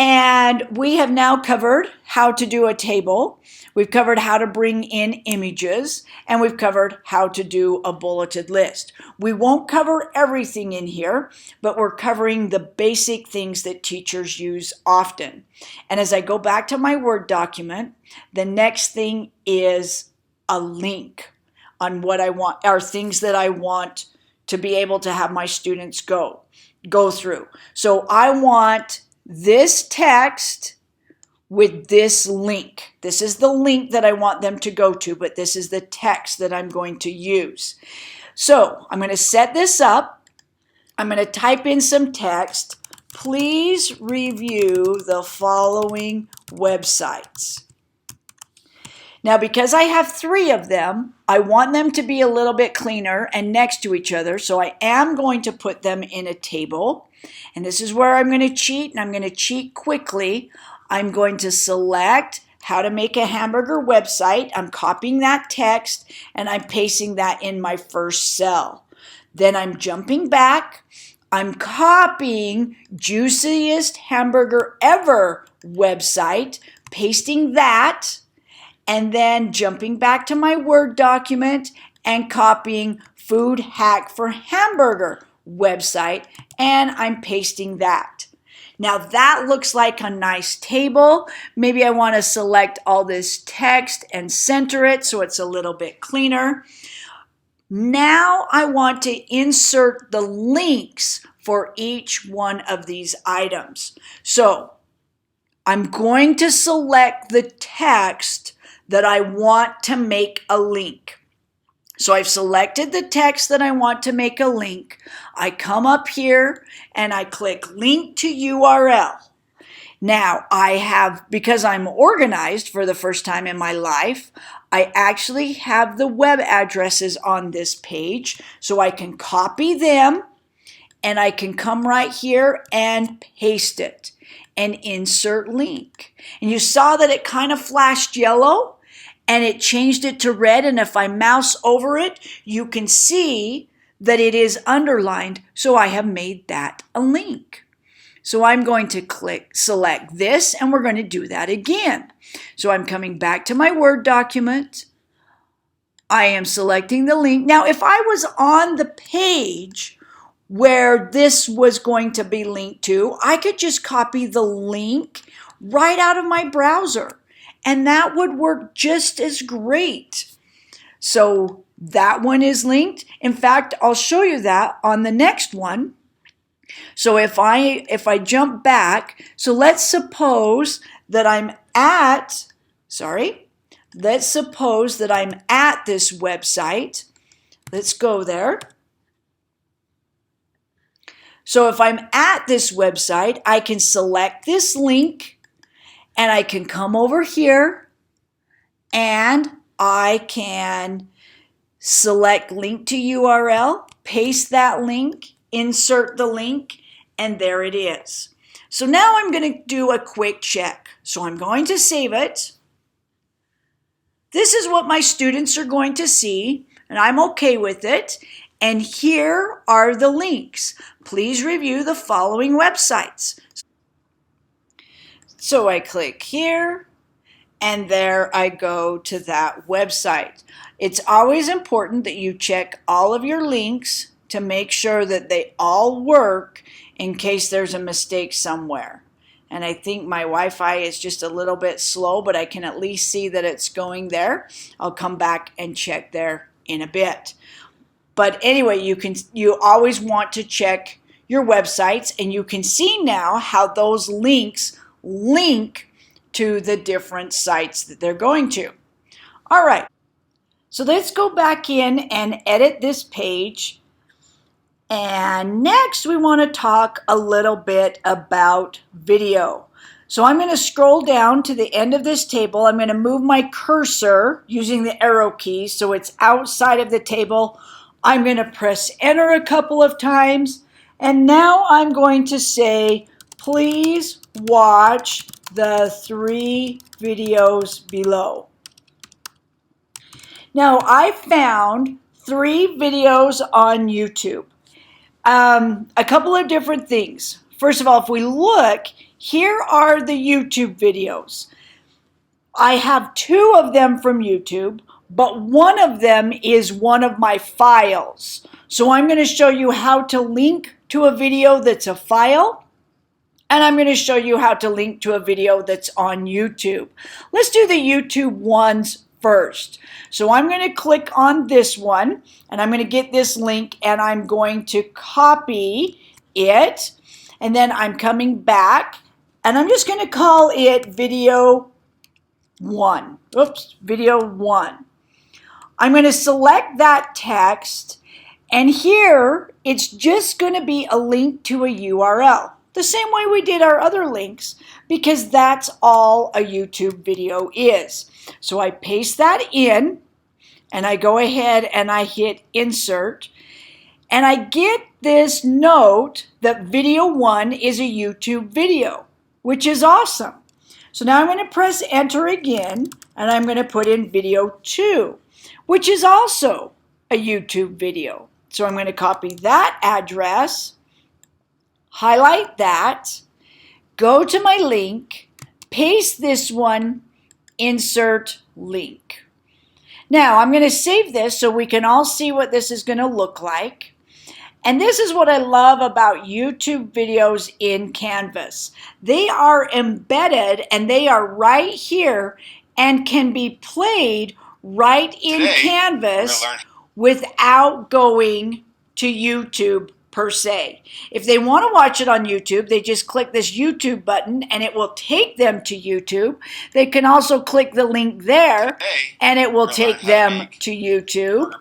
And we have now covered how to do a table. We've covered how to bring in images, and we've covered how to do a bulleted list. We won't cover everything in here, but we're covering the basic things that teachers use often. And as I go back to my Word document, the next thing is a link on what I want, or things that I want to be able to have my students go through. So I want this text with this link. This is the link that I want them to go to, but this is the text that I'm going to use. So I'm going to set this up. I'm going to type in some text. Please review the following websites. Now, because I have 3 of them, I want them to be a little bit cleaner and next to each other, so I am going to put them in a table. And this is where I'm going to cheat, and I'm going to cheat quickly. I'm going to select how to make a hamburger website. I'm copying that text, and I'm pasting that in my first cell. Then I'm jumping back. I'm copying Juiciest Hamburger Ever website, pasting that, and then jumping back to my Word document and copying Food Hack for Hamburger website, and I'm pasting that. Now that looks like a nice table. Maybe I want to select all this text and center it so it's a little bit cleaner. Now I want to insert the links for each one of these items. So I'm going to select the text that I want to make a link. So I've selected the text that I want to make a link. I come up here and I click link to URL. Now I have, because I'm organized for the first time in my life, I actually have the web addresses on this page, so I can copy them and I can come right here and paste it and insert link. And you saw that it kind of flashed yellow and it changed it to red, and if I mouse over it, you can see that it is underlined, so I have made that a link. So I'm going to select this, and we're going to do that again. So I'm coming back to my Word document. I am selecting the link. Now, if I was on the page where this was going to be linked to, I could just copy the link right out of my browser, and that would work just as great. So that one is linked. In fact, I'll show you that on the next one. So if I jump back, so let's suppose that I'm at this website. Let's go there. So if I'm at this website, I can select this link and I can come over here and I can select link to URL, paste that link, insert the link, and there it is. So now I'm going to do a quick check. So I'm going to save it. This is what my students are going to see, and I'm okay with it. And here are the links. Please review the following websites. So I click here, and there I go to that website. It's always important that you check all of your links to make sure that they all work in case there's a mistake somewhere. And I think my Wi-Fi is just a little bit slow, but I can at least see that it's going there. I'll come back and check there in a bit. But anyway, you always want to check your websites, and you can see now how those links link to the different sites that they're going to. All right, so let's go back in and edit this page. And next we want to talk a little bit about video. So I'm going to scroll down to the end of this table. I'm going to move my cursor using the arrow key so it's outside of the table. I'm going to press enter a couple of times. And now I'm going to say, please watch the 3 videos below. Now I found 3 videos on YouTube. A couple of different things. First of all, if we look, here are the YouTube videos. I have 2 of them from YouTube, but one of them is one of my files. So I'm going to show you how to link to a video that's a file, and I'm going to show you how to link to a video that's on YouTube. Let's do the YouTube ones first. So I'm going to click on this one, and I'm going to get this link, and I'm going to copy it, and then I'm coming back, and I'm just going to call it video 1. Oops, video 1. I'm going to select that text, and here it's just going to be a link to a URL. The same way we did our other links, because that's all a YouTube video is. So I paste that in, and I go ahead and I hit insert, and I get this note that video 1 is a YouTube video, which is awesome. So now I'm going to press enter again, and I'm going to put in video 2, which is also a YouTube video. So I'm going to copy that address, highlight that, go to my link, paste this one, insert link. Now I'm going to save this so we can all see what this is going to look like. And this is what I love about YouTube videos in Canvas. They are embedded and they are right here and can be played right in Canvas without going to YouTube per se. If they want to watch it on YouTube, they just click this YouTube button and it will take them to YouTube. They can also click the link there and it will take them to YouTube.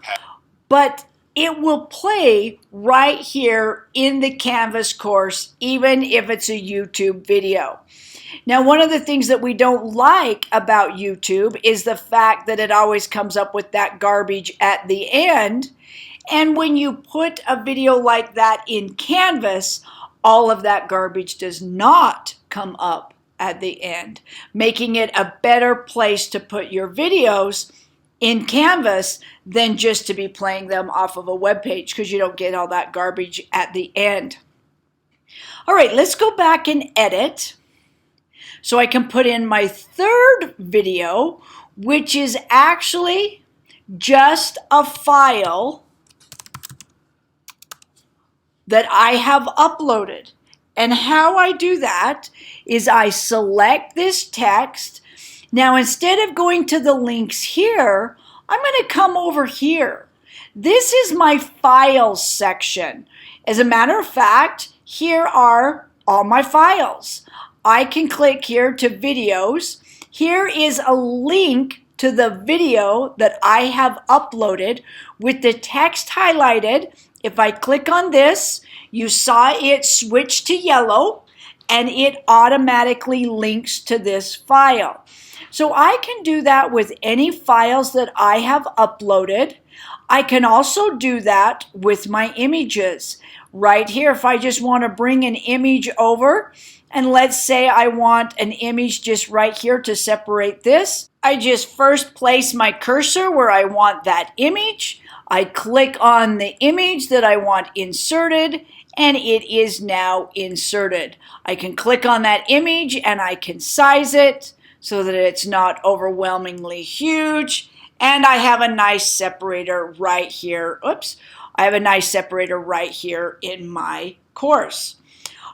But it will play right here in the Canvas course, even if it's a YouTube video. Now, one of the things that we don't like about YouTube is the fact that it always comes up with that garbage at the end. And when you put a video like that in Canvas, all of that garbage does not come up at the end, making it a better place to put your videos in Canvas than just to be playing them off of a web page, because you don't get all that garbage at the end. All right, let's go back and edit so I can put in my third video, which is actually just a file that I have uploaded. And how I do that is I select this text. Now, instead of going to the links here, I'm going to come over here. This is my files section. As a matter of fact, here are all my files. I can click here to videos. Here is a link to the video that I have uploaded with the text highlighted. If I click on this, you saw it switch to yellow and it automatically links to this file. So I can do that with any files that I have uploaded. I can also do that with my images. Right here, if I just want to bring an image over, and let's say I want an image just right here to separate this, I just first place my cursor where I want that image. I click on the image that I want inserted, and it is now inserted. I can click on that image and I can size it so that it's not overwhelmingly huge. And I have a nice separator right here. Oops. I have a nice separator right here in my course.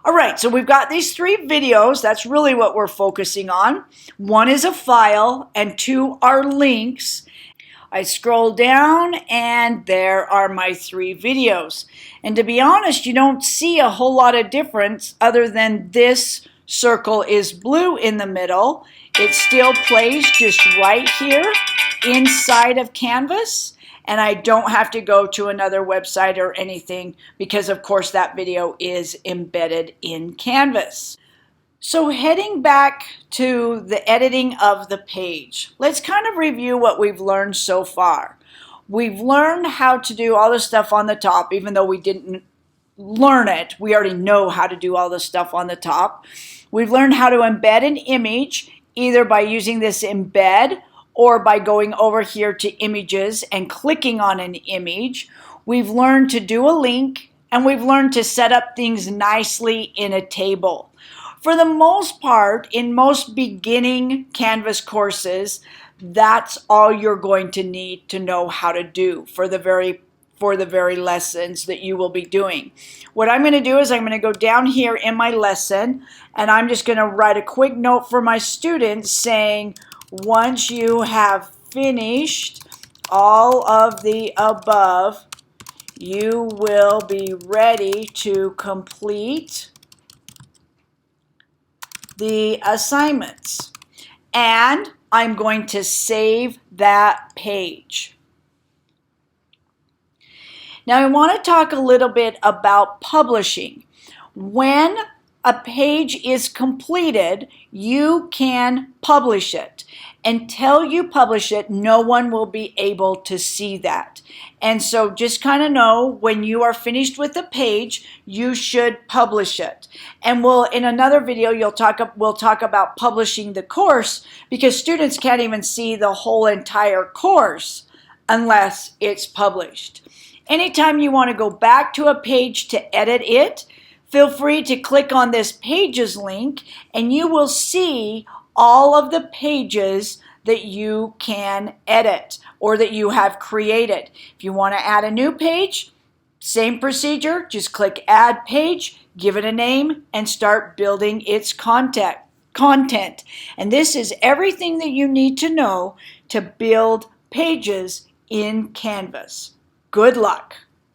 All right, so we've got these 3 videos. That's really what we're focusing on. 1 is a file and 2 are links. I scroll down and there are my 3 videos. And to be honest, you don't see a whole lot of difference other than this circle is blue in the middle. It still plays just right here inside of Canvas. And I don't have to go to another website or anything because, of course, that video is embedded in Canvas. So heading back to the editing of the page, let's kind of review what we've learned so far. We've learned how to do all the stuff on the top, even though we didn't learn it. We already know how to do all the stuff on the top. We've learned how to embed an image, either by using this embed or by going over here to images and clicking on an image. We've learned to do a link and we've learned to set up things nicely in a table. For the most part, in most beginning Canvas courses, that's all you're going to need to know how to do for the very lessons that you will be doing. What I'm going to do is I'm going to go down here in my lesson, and I'm just going to write a quick note for my students saying, once you have finished all of the above, you will be ready to complete the assignments. And I'm going to save that page. Now I want to talk a little bit about publishing. When a page is completed, you can publish it. Until you publish it, no one will be able to see that. And so just kind of know when you are finished with the page, you should publish it. And in another video, we'll talk about publishing the course, because students can't even see the whole entire course unless it's published. Anytime you want to go back to a page to edit it, feel free to click on this Pages link, and you will see all of the pages that you can edit or that you have created. If you want to add a new page, same procedure, just click Add Page, give it a name, and start building its content. And this is everything that you need to know to build pages in Canvas. Good luck.